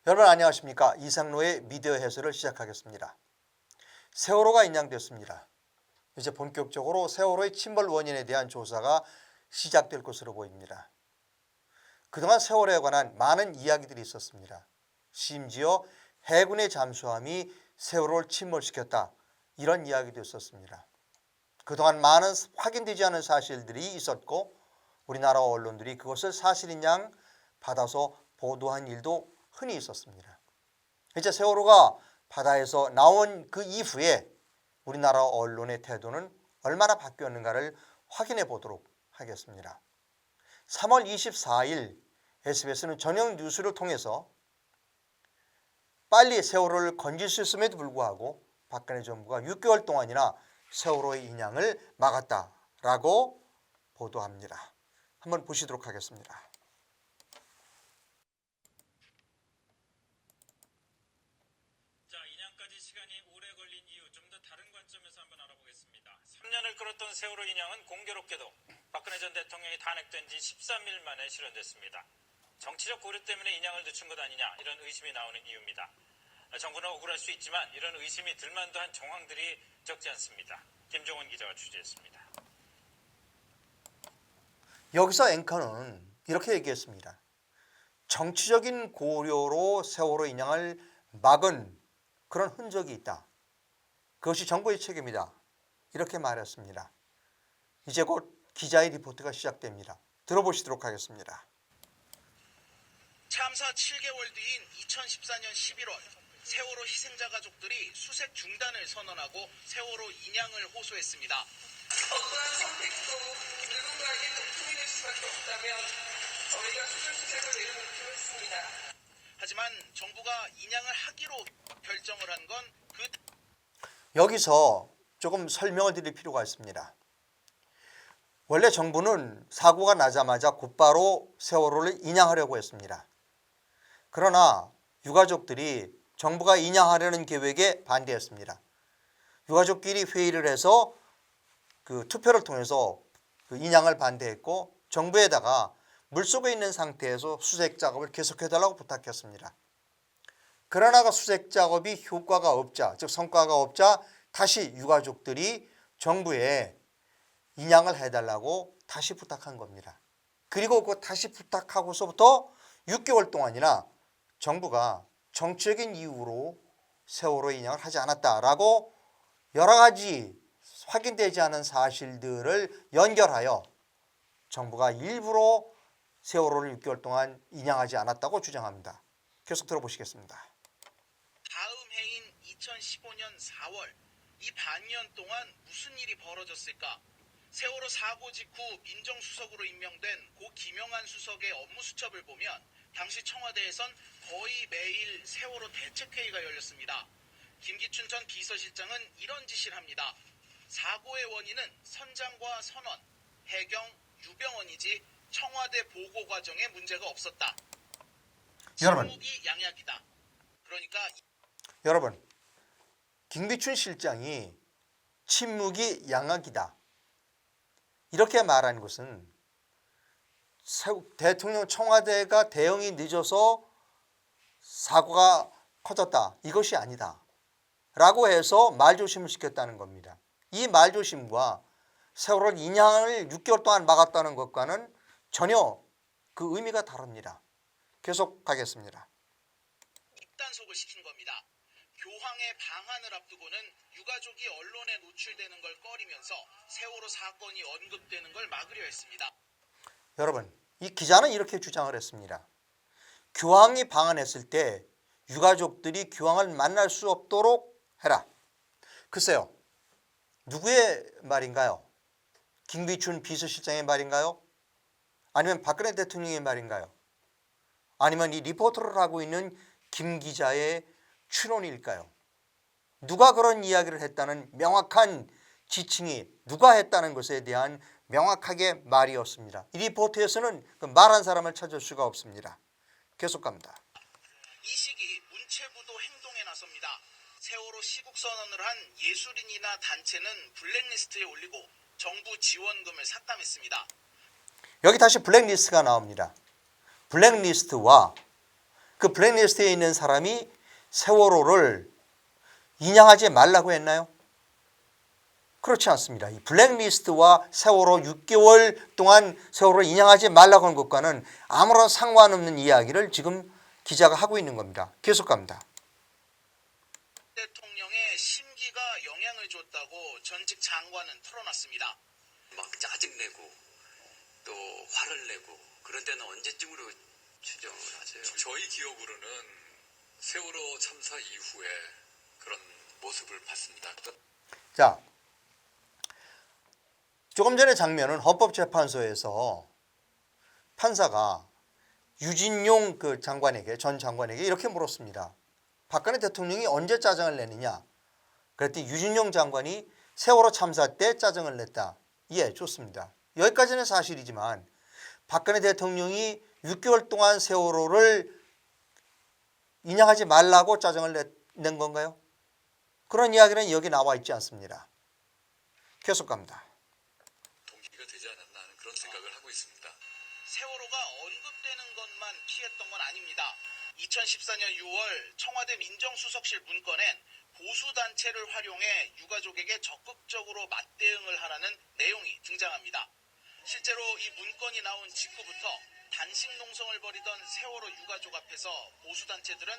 여러분 안녕하십니까? 이상로의 미디어 해설을 시작하겠습니다. 세월호가 인양됐습니다. 이제 본격적으로 세월호의 침몰 원인에 대한 조사가 시작될 것으로 보입니다. 그동안 세월호에 관한 많은 이야기들이 있었습니다. 심지어 해군의 잠수함이 세월호를 침몰시켰다, 이런 이야기도 있었습니다. 그동안 많은 확인되지 않은 사실들이 있었고 우리나라 언론들이 그것을 사실인 양 받아서 보도한 일도 흔히 있었습니다. 이제 세월호가 바다에서 나온 그 이후에 우리나라 언론의 태도는 얼마나 바뀌었는가를 확인해 보도록 하겠습니다. 3월 24일 SBS는 저녁 뉴스를 통해서 빨리 세월호를 건질 수 있음에도 불구하고 박근혜 정부가 6개월 동안이나 세월호의 인양을 막았다라고 보도합니다. 한번 보시도록 하겠습니다. 을 끌었던 세월호 인양은 공교롭게도 박근혜 전 대통령이 탄핵된 지 13일 만에 실현됐습니다. 정치적 고려 때문에 인양을 늦춘 것 아니냐, 이런 의심이 나오는 이유입니다. 정부는 억울할 수 있지만 이런 의심이 들만도 한 정황들이 적지 않습니다. 김종원 기자가 취재했습니다. 여기서 앵커는 이렇게 얘기했습니다. 정치적인 고려로 세월호 인양을 막은 그런 흔적이 있다. 그것이 정부의 책임이다, 이렇게 말했습니다. 이제 곧 기자의 리포트가 시작됩니다. 들어보시도록 하겠습니다. 참사 7개월 뒤인 2014년 11월 세월호 희생자 가족들이 수색 중단을 선언하고 세월호 인양을 호소했습니다. 어떠한 선택도 누군가에게 고통이 될 수밖에 없다면 저희가 수색을 내려놓기로 했습니다. 하지만 정부가 인양을 하기로 결정을 한 건 여기서 조금 설명을 드릴 필요가 있습니다. 원래 정부는 사고가 나자마자 곧바로 세월호를 인양하려고 했습니다. 그러나 유가족들이 정부가 인양하려는 계획에 반대했습니다. 유가족끼리 회의를 해서 그 투표를 통해서 그 인양을 반대했고 정부에다가 물속에 있는 상태에서 수색 작업을 계속해달라고 부탁했습니다. 그러나 그 수색 작업이 효과가 없자, 즉 성과가 없자 다시 유가족들이 정부에 인양을 해달라고 다시 부탁한 겁니다. 그리고 그 다시 부탁하고서부터 6개월 동안이나 정부가 정치적인 이유로 세월호 인양을 하지 않았다라고 여러 가지 확인되지 않은 사실들을 연결하여 정부가 일부러 세월호를 6개월 동안 인양하지 않았다고 주장합니다. 계속 들어보시겠습니다. 다음 해인 2015년 4월 이 반년 동안 무슨 일이 벌어졌을까? 세월호 사고 직후 민정수석으로 임명된 고 김영한 수석의 업무 수첩을 보면 당시 청와대에선 거의 매일 세월호 대책회의가 열렸습니다. 김기춘 전 비서실장은 이런 지시를 합니다. 사고의 원인은 선장과 선원, 해경, 유병원이지 청와대 보고 과정에 문제가 없었다. 침묵이 양약이다. 그러니까 여러분, 김기춘 실장이 침묵이 양악이다, 이렇게 말한 것은 대통령 청와대가 대응이 늦어서 사고가 커졌다, 이것이 아니다 라고 해서 말조심을 시켰다는 겁니다. 이 말조심과 세월호 인양을 6개월 동안 막았다는 것과는 전혀 그 의미가 다릅니다. 계속 가겠습니다. 입단속을 시킨 겁니다. 교황의 방한을 앞두고는 유가족이 언론에 노출되는 걸 꺼리면서 세월호 사건이 언급되는 걸 막으려 했습니다. 여러분, 이 기자는 이렇게 주장을 했습니다. 교황이 방한했을 때 유가족들이 교황을 만날 수 없도록 해라. 글쎄요, 누구의 말인가요? 김기춘 비서실장의 말인가요? 아니면 박근혜 대통령의 말인가요? 아니면 이 리포터를 하고 있는 김 기자의 추론일까요? 누가 그런 이야기를 했다는 명확한 지칭이, 누가 했다는 것에 대한 명확하게 말이 없습니다. 이 리포트에서는 그 말한 사람을 찾을 수가 없습니다. 계속 갑니다. 이 시기 문체부도 행동에 나섭니다. 세월호 시국선언을 한 예술인이나 단체는 블랙리스트에 올리고 정부 지원금을 삭감했습니다. 여기 다시 블랙리스트가 나옵니다. 블랙리스트와 그 블랙리스트에 있는 사람이 세월호를 인양하지 말라고 했나요? 그렇지 않습니다. 이 블랙리스트와 세월호 6개월 동안 세월호를 인양하지 말라고 한 것과는 아무런 상관없는 이야기를 지금 기자가 하고 있는 겁니다. 계속 갑니다. 대통령의 심기가 영향을 줬다고 전직 장관은 털어놨습니다. 막 짜증내고 또 화를 내고 그런 때는 언제쯤으로 추정을 하세요? 저희 기억으로는 세월호 참사 이후에 그런 모습을 봤습니다. 자, 조금 전의 장면은 헌법재판소에서 판사가 유진용 그 장관에게, 전 장관에게 이렇게 물었습니다. 박근혜 대통령이 언제 짜증을 내느냐? 그랬더니 유진용 장관이 세월호 참사 때 짜증을 냈다. 예, 좋습니다. 여기까지는 사실이지만 박근혜 대통령이 6개월 동안 세월호를 인양하지 말라고 짜증을 낸 건가요? 그런 이야기는 여기 나와 있지 않습니다. 계속 갑니다. 동기가 되지 않았나 하는 그런 생각을 하고 있습니다. 세월호가 언급되는 것만 피했던 건 아닙니다. 2014년 6월 청와대 민정수석실 문건엔 보수단체를 활용해 유가족에게 적극적으로 맞대응을 하라는 내용이 등장합니다. 실제로 이 문건이 나온 직후부터 단식 농성을 벌이던 세월호 유가족 앞에서 보수단체들은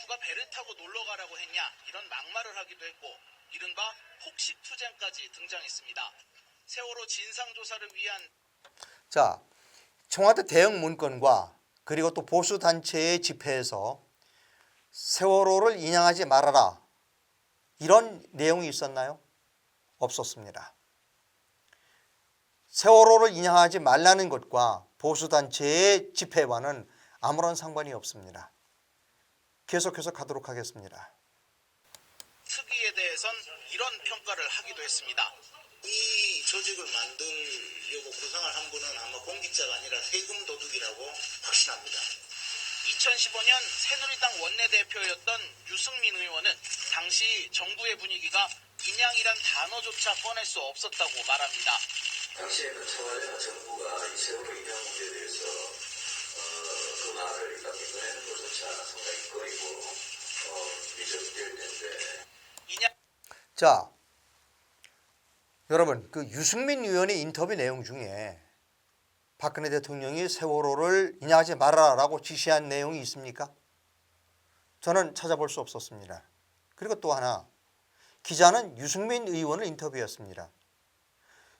누가 배를 타고 놀러가라고 했냐 이런 막말을 하기도 했고 이른바 폭식투쟁까지 등장했습니다. 세월호 진상조사를 위한 자, 청와대 대응 문건과 그리고 또 보수단체의 집회에서 세월호를 인양하지 말아라 이런 내용이 있었나요? 없었습니다. 세월호를 인양하지 말라는 것과 보수단체의 집회와는 아무런 상관이 없습니다. 계속해서 가도록 하겠습니다. 특위에 대해선 이런 평가를 하기도 했습니다. 이 조직을 만들려고 구상을 한 분은 아마 공직자가 아니라 세금 도둑이라고 확신합니다. 2015년 새누리당 원내대표였던 유승민 의원은 당시 정부의 분위기가 인양이란 단어조차 꺼낼 수 없었다고 말합니다. 당시에는 청와대나 정부가 이 세월호 인양 문제에 대해서 그 말을 일단 꺼내는 것조차 상당히 꺼리고 미적될 텐데. 자, 여러분 그 유승민 의원의 인터뷰 내용 중에 박근혜 대통령이 세월호를 인양하지 말아라라고 지시한 내용이 있습니까? 저는 찾아볼 수 없었습니다. 그리고 또 하나, 기자는 유승민 의원을 인터뷰했습니다.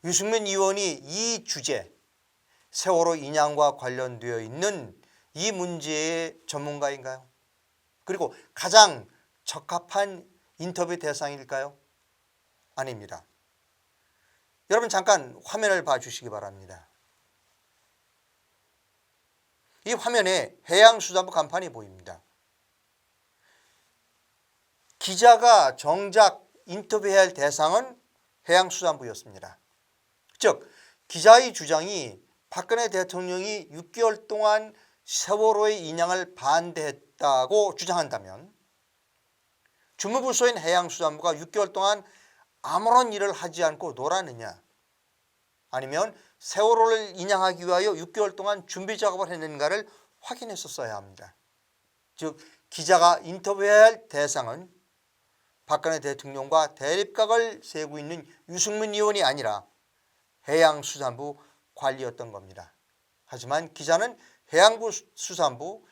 유승민 의원이 이 주제, 세월호 인양과 관련되어 있는 이 문제의 전문가인가요? 그리고 가장 적합한 인터뷰 대상일까요? 아닙니다. 여러분 잠깐 화면을 봐주시기 바랍니다. 이 화면에 해양수산부 간판이 보입니다. 기자가 정작 인터뷰해야 할 대상은 해양수산부였습니다. 즉 기자의 주장이 박근혜 대통령이 6개월 동안 세월호의 인양을 반대했다고 주장한다면 주무부서인 해양수산부가 6개월 동안 아무런 일을 하지 않고 놀았느냐, 아니면 세월호를 인양하기 위하여 6개월 동안 준비 작업을 했는가를 확인했었어야 합니다. 즉 기자가 인터뷰해야 할 대상은 박근혜 대통령과 대립각을 세우고 있는 유승민 의원이 아니라 해양수산부 관리였던 겁니다. 하지만 기자는 해양수산부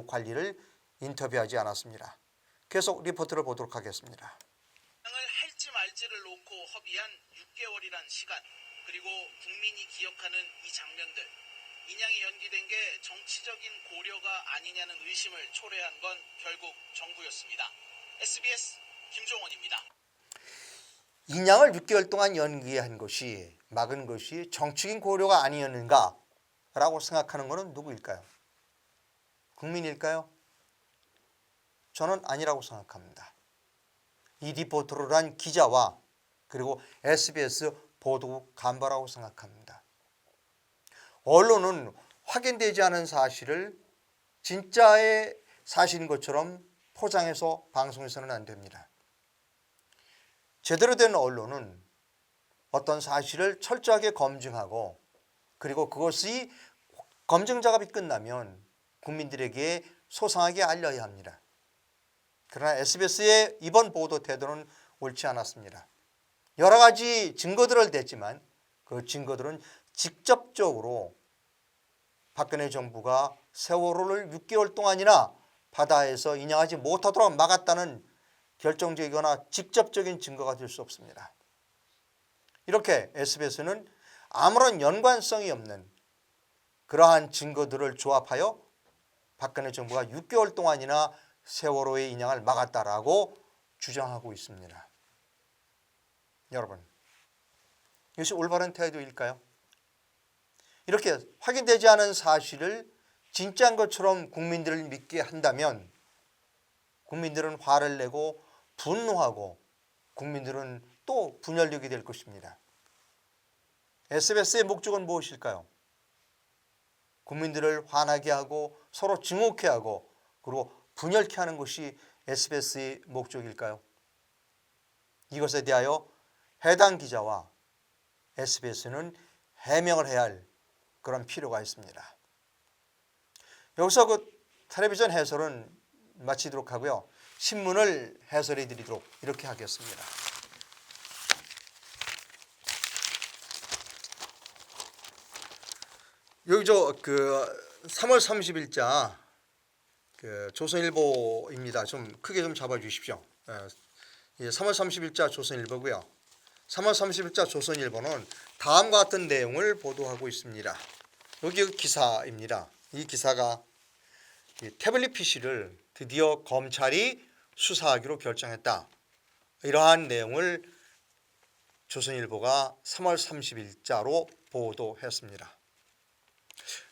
관리를 인터뷰하지 않았습니다. 계속 리포트를 보도록 하겠습니다. 인양을 할지 말지를 놓고 허비한 6개월이란 시간, 그리고 국민이 기억하는 이 장면들, 인양이 연기된 게 정치적인 고려가 아니냐는 의심을 초래한 건 결국 정부였습니다. SBS 김종원입니다. 인양을 6개월 동안 연기한 것이, 막은 것이 정치적인 고려가 아니었는가 라고 생각하는 것은 누구일까요? 국민일까요? 저는 아니라고 생각합니다. 이 리포트를 한 기자와 그리고 SBS 보도국 간부라고 생각합니다. 언론은 확인되지 않은 사실을 진짜의 사실인 것처럼 포장해서 방송해서는 안 됩니다. 제대로 된 언론은 어떤 사실을 철저하게 검증하고 그리고 그것이 검증 작업이 끝나면 국민들에게 소상하게 알려야 합니다. 그러나 SBS의 이번 보도 태도는 옳지 않았습니다. 여러 가지 증거들을 댔지만 그 증거들은 직접적으로 박근혜 정부가 세월호를 6개월 동안이나 바다에서 인양하지 못하도록 막았다는 결정적이거나 직접적인 증거가 될 수 없습니다. 이렇게 SBS는 아무런 연관성이 없는 그러한 증거들을 조합하여 박근혜 정부가 6개월 동안이나 세월호의 인양을 막았다라고 주장하고 있습니다. 여러분, 이것이 올바른 태도일까요? 이렇게 확인되지 않은 사실을 진짜인 것처럼 국민들을 믿게 한다면 국민들은 화를 내고 분노하고 국민들은 또 분열되게 될 것입니다. SBS의 목적은 무엇일까요? 국민들을 화나게 하고 서로 증오케 하고 그리고 분열케 하는 것이 SBS의 목적일까요? 이것에 대하여 해당 기자와 SBS는 해명을 해야 할 그런 필요가 있습니다. 여기서 그 텔레비전 해설은 마치도록 하고요. 신문을 해설해 드리도록 이렇게 하겠습니다. 여기 3월 30일자 조선일보입니다. 좀 크게 좀 잡아 주십시오. 3월 30일자 조선일보고요. 3월 30일자 조선일보는 다음과 같은 내용을 보도하고 있습니다. 여기 기사입니다. 이 기사가 태블릿 PC를 드디어 검찰이 수사하기로 결정했다. 이러한 내용을 조선일보가 3월 30일자로 보도했습니다.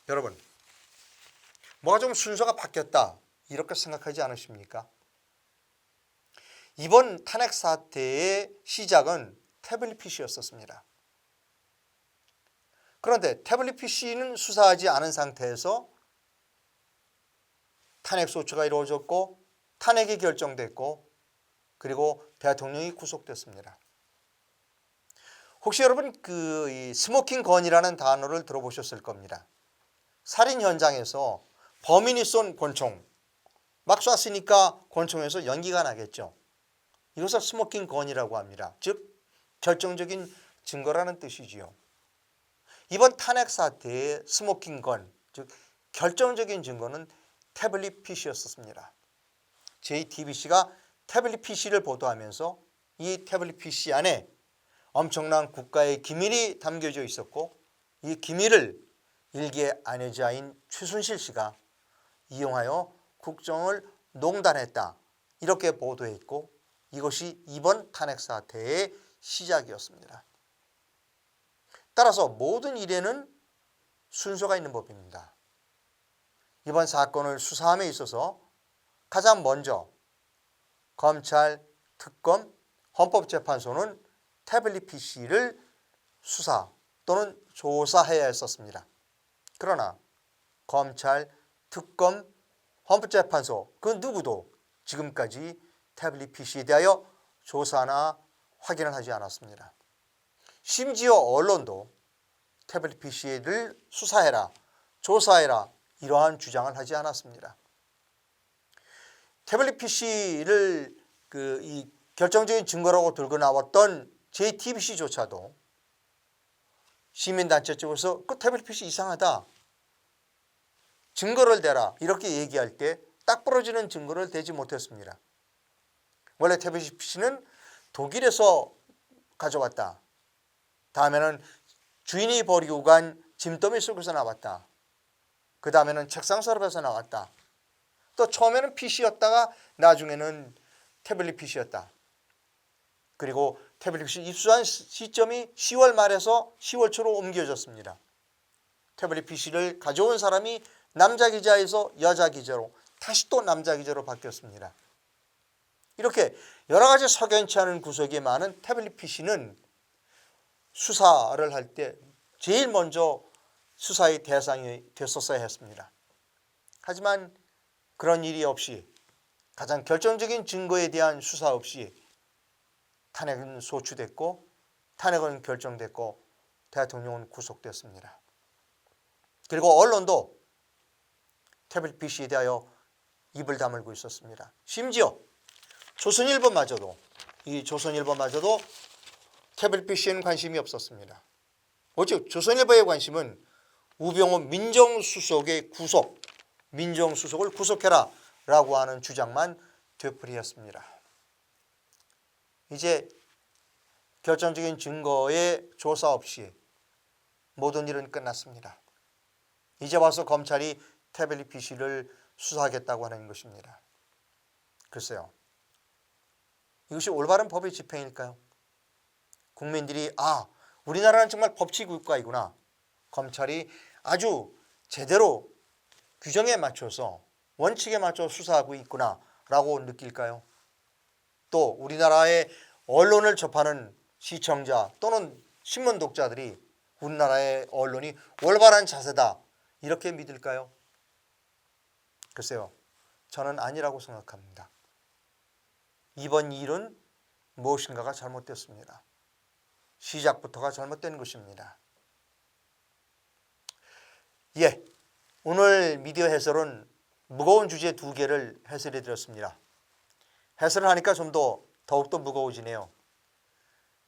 여러분, 뭐가 좀 순서가 바뀌었다 이렇게 생각하지 않으십니까? 이번 탄핵 사태의 시작은 태블릿 PC였었습니다. 그런데 태블릿 PC는 수사하지 않은 상태에서 탄핵 소추가 이루어졌고 탄핵이 결정됐고 그리고 대통령이 구속됐습니다. 혹시 여러분 이 스모킹 건이라는 단어를 들어보셨을 겁니다. 살인 현장에서 범인이 쏜 권총, 막 쐈으니까 권총에서 연기가 나겠죠. 이것을 스모킹 건이라고 합니다. 즉 결정적인 증거라는 뜻이지요. 이번 탄핵 사태의 스모킹 건, 즉 결정적인 증거는 태블릿 PC였었습니다. JTBC가 태블릿 PC를 보도하면서 이 태블릿 PC 안에 엄청난 국가의 기밀이 담겨져 있었고 이 기밀을 일개 아내자인 최순실 씨가 이용하여 국정을 농단했다. 이렇게 보도했고 이것이 이번 탄핵 사태의 시작이었습니다. 따라서 모든 일에는 순서가 있는 법입니다. 이번 사건을 수사함에 있어서 가장 먼저 검찰, 특검, 헌법재판소는 태블릿 PC를 수사 또는 조사해야 했었습니다. 그러나 검찰, 특검, 헌법재판소 그 누구도 지금까지 태블릿 PC에 대하여 조사나 확인을 하지 않았습니다. 심지어 언론도 태블릿 PC를 수사해라, 조사해라 이러한 주장을 하지 않았습니다. 태블릿 PC를 이 결정적인 증거라고 들고 나왔던 JTBC조차도 시민단체 쪽에서 그 태블릿 PC 이상하다, 증거를 대라 이렇게 얘기할 때 딱 부러지는 증거를 대지 못했습니다. 원래 태블릿 PC는 독일에서 가져왔다. 다음에는 주인이 버리고 간 짐더미 속에서 나왔다. 그 다음에는 책상 서랍에서 나왔다. 또 처음에는 PC였다가 나중에는 태블릿 PC였다. 그리고 태블릿 PC 입수한 시점이 10월 말에서 10월 초로 옮겨졌습니다. 태블릿 PC를 가져온 사람이 남자 기자에서 여자 기자로 다시 또 남자 기자로 바뀌었습니다. 이렇게 여러 가지 석연치 않은 구석이 많은 태블릿 PC는 수사를 할 때 제일 먼저 수사의 대상이 됐었어야 했습니다. 하지만 그런 일이 없이 가장 결정적인 증거에 대한 수사 없이 탄핵은 소추됐고 탄핵은 결정됐고 대통령은 구속됐습니다. 그리고 언론도 태블릿 PC에 대하여 입을 다물고 있었습니다. 심지어 조선일보마저도 태블릿 PC에는 관심이 없었습니다. 오직 조선일보의 관심은 우병우 민정수석의 구속, 민정수석을 구속해라 라고 하는 주장만 되풀이했습니다. 이제 결정적인 증거의 조사 없이 모든 일은 끝났습니다. 이제 와서 검찰이 태블릿 PC를 수사하겠다고 하는 것입니다. 글쎄요. 이것이 올바른 법의 집행일까요? 국민들이 우리나라는 정말 법치 국가이구나. 검찰이 아주 제대로 규정에 맞춰서 원칙에 맞춰 수사하고 있구나 라고 느낄까요? 또 우리나라의 언론을 접하는 시청자 또는 신문 독자들이 우리나라의 언론이 올바른 자세다 이렇게 믿을까요? 글쎄요. 저는 아니라고 생각합니다. 이번 일은 무엇인가가 잘못됐습니다. 시작부터가 잘못된 것입니다. 오늘 미디어 해설은 무거운 주제 2개를 해설해 드렸습니다. 해설을 하니까 좀 더욱더 무거워지네요.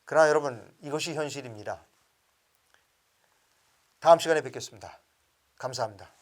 그러나 여러분, 이것이 현실입니다. 다음 시간에 뵙겠습니다. 감사합니다.